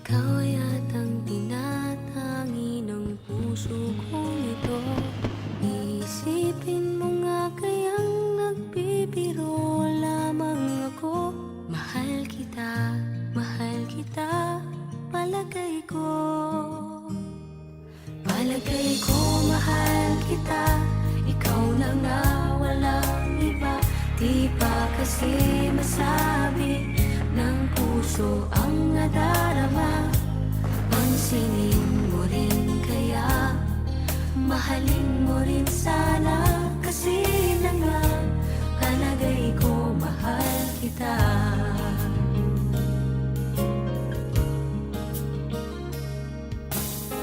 Ikaw yatang tinatangi ng puso kong ito. Iisipin mo nga kayang nagbibiro lamang ako. Mahal kita, palagay ko. Palagay ko mahal kita, ikaw na nga walang iba. Di pa kasi masabi ng puso ang nadarama. Pansinin mo rin kaya, mahalin mo rin sana. Kasi na nga, palagay ko mahal kita.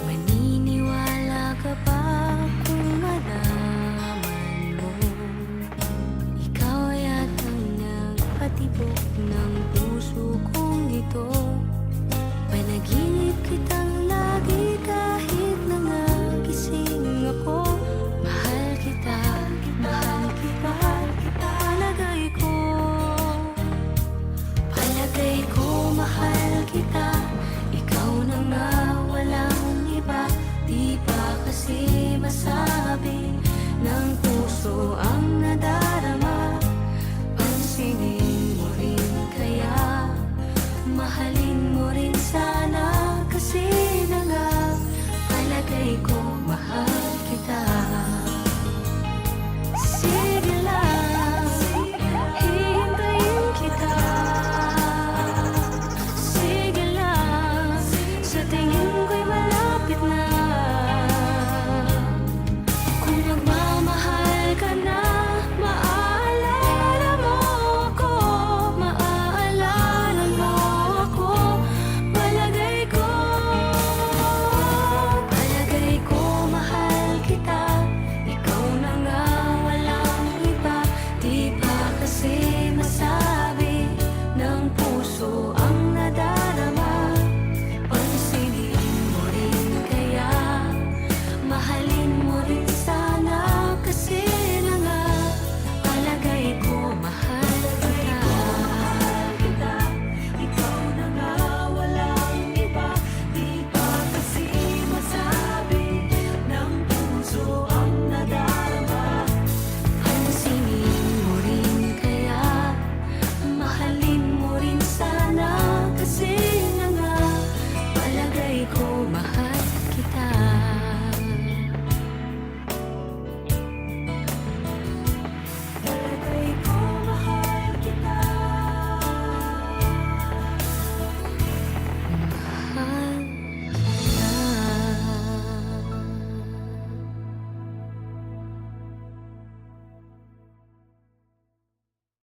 Maniniwala ka ba kung malaman mo ikaw yatang nagpatibok ng puso kong ito? Panaginip kitang lagi kahit nangagising ako. Mahal kita, palagay ko mahal kita. Ikaw na nga walang iba. Di pa kasi masabi ng puso ang nadarama. Pansinin mo rin kaya, mahalin mo rin sana.